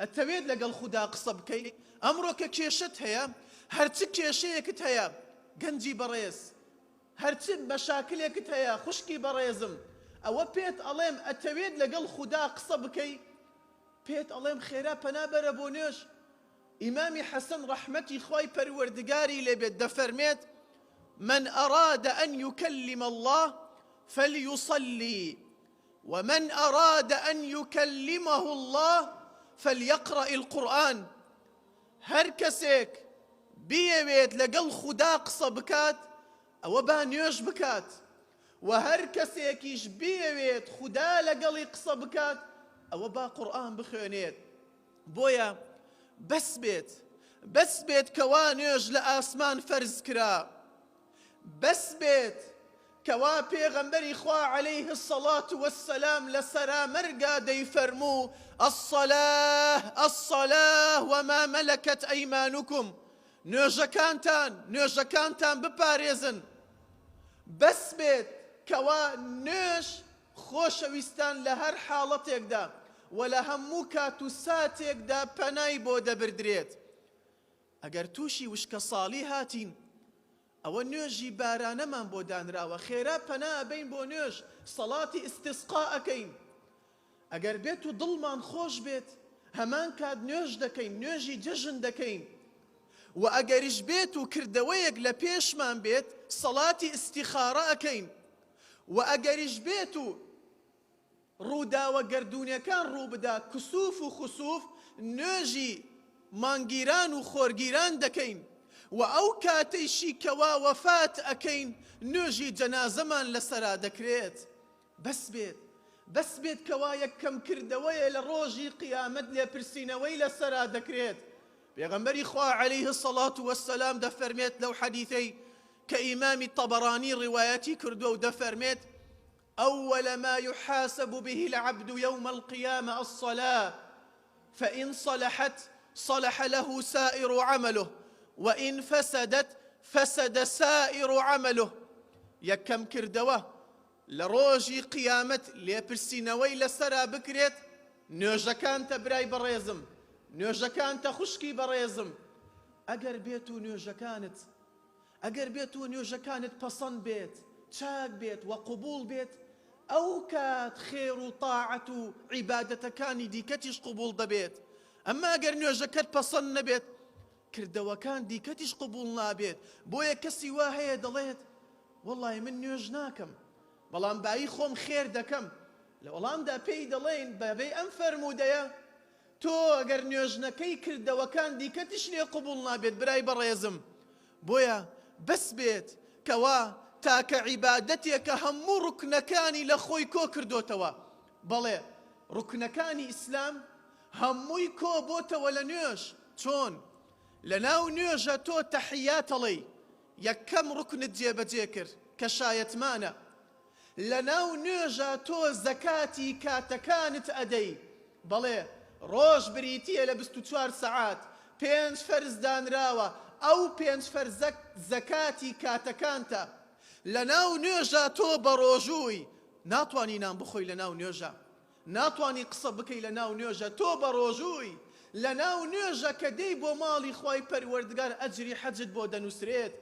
ئەتەوێت لەگەڵ خودا قسە بکەی ئەمڕۆ کە کێشت هەیە هەرچ کێشەیەکت هەیە گەنجی بەڕێز هەرچ مەشاکلێکت هەیە خوشکی بەڕێزم ئەوە پێت ئەڵێم ئەتەوێت لەگەڵ خودا قسە بکەی پێت ئەڵێم خێرا پەنابەرە بۆ نوێژ ئیمامی حەسەن ڕەحمەتی خوای پەروەردگاری لێبێت دەفەرمێت من أراد أن يكلم الله فليصلي ومن أراد أن يكلمه الله فليقرأ القرآن هەر کەسێک بیەوێت لەگەڵ خودا قسە بکات ئەوە با نوێژ بکات و هەر کەسێکیش بیەوێت خودا لەگەڵی قسە بکات ئەوە با قورئان بخوێنێت بۆیە بەس بێت کەوا نوێژ لە ئاسمان فەرز کرا بەس بێت کەوا پێغەمبەری خوا عەلەیه الصەڵاة وەسسەلام لە سەرامەرگا دەیفەرموو الصەلاة وما مەلەکەت ئەیمانوکم نوێژەکانتان بپارێزن بەس بێت کەوا نوێژ خۆشەویستان لە هەر حاڵەتێکدا و لە هەموو کات و ساتێکدا پەنای بۆ دەبردرێت ئەگەر تووشی وشکە ساڵی هاتین ئەوە نوێژی بارانەمان بۆ دانراوە خێرا پەنا ئەبەین بۆ نوێژ سەڵاتی ئیستیسقا ئەکەین ئەگەر بێت و دڵمان خۆش بێت هەمان کات نوێژ دەکەین نوێژی جەژن دەکەین و ئەگەریش بێت و کردەوەیەک لە پێشمان بێت سەڵاتی ئیستیخارە ئەکەین و ئەگەریش بێت و ڕووداوە گەردوونیەکان ڕوو بدا کسوف و خسوف نوێژی مانگیران و خۆرگیران دەکەین و ئەو کاتەیشی کەوا وەفات ئەکەین نوێژی جەنازەمان لەسەرا دەکرێت بەس بێت کەوا یەکەم کردەوەیە لە ڕۆژی قیامەت لێپرسینەوەی لەسەرا دەکرێت پێغەمبەری خوا عەلەیه الصەڵاة وەسسەلام دەفەرمێت لەو حەدیثەی کە ئیمامی طەبەرانی ڕیوایەتی کردووە و دەفەرمێت أول ما يحاسب به العبد يوم القيامة الصلاة فإن صلحت صلح له سائر عمله وإن فسدت فسد سائر عمله يكم كردوه لروجي قيامت ليبرسينوي لسرا بكريت نوجكان تبراي بريزم نوجكان تخشكي بريزم أجر بيتو نوجكانت بصن بيت چاک بێت و قبول بێت ئەو کات خێر و تاعەت و عیبادەتەکانی دیکەتیش قبول دەبێت ئەمما ئەگەر نوێژەکەت پەسەند نەبێت کردەوەکان دیکەتیش قبول نابێت بۆیە کەسی وا هەیە دەڵێت وەڵڵی من نوێژ ناکەم بەڵام بایی خۆم خێر دەکەم لە وەڵامدا پێی دەڵێن بەبێ ئەم فەرموودەیە تۆ ئەگەر نوێژ نەکەی کردەوەکان دیکەتیش لێ قبول نابێت برای بەڕێزم بۆیە بەس بێت کەوا تاکە عیبادەتێکە هەموو ڕوکنەکانی لە خۆی کۆ کردوتەوە بەڵێ ڕوکنەکانی ئیسلام هەمووی کۆ بۆتەوە لە نوێژ چۆن لە ناو نوێژە تۆ تەحیات ئەڵێی یەکەم ڕوکنت جێبەجێ کرد کە شایەتمانە لە ناو نوێژە تۆ زەکاتی کاتەکانت ئەدەی بەڵێ ڕۆژ بریتیە لە 24 سەعات 5 فەرز دانراوە ئەو 5 فەرزە زەکاتی کاتەکانتە لە ناو نوێژە تۆ بە ڕۆژووی ناتوانی نان بخۆی لە ناو نوێژە ناتوانی قسە بکەی لە ناو نوێژە تۆ بە ڕۆژووی لە ناو نوێژە کە دەی بۆ ماڵی خوای پەروەردگار ئەجری حەجت بۆ دەنووسرێت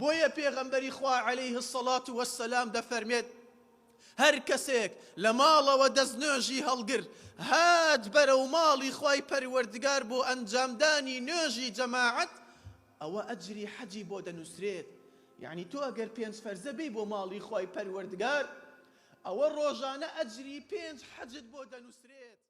بۆیە پێغەمبەری خوا عەلەیه الصەڵاة وەسسەلام دەفەرمێت هەر کەسێک لە ماڵەوە دەست نوێژی هەڵگرت هات بەرەو ماڵی خوای پەروەردگار بۆ ئەنجامدانی نوێژی جەماعەت ئەوە ئەجری حەجی بۆ دەنووسرێت یعنی تۆ ئەگەر 5 فەرزە بی بۆ ماڵی خوای پەروەردگار ئەوە ڕۆژانە ئەجری 5 حەجت بۆ دەنووسرێت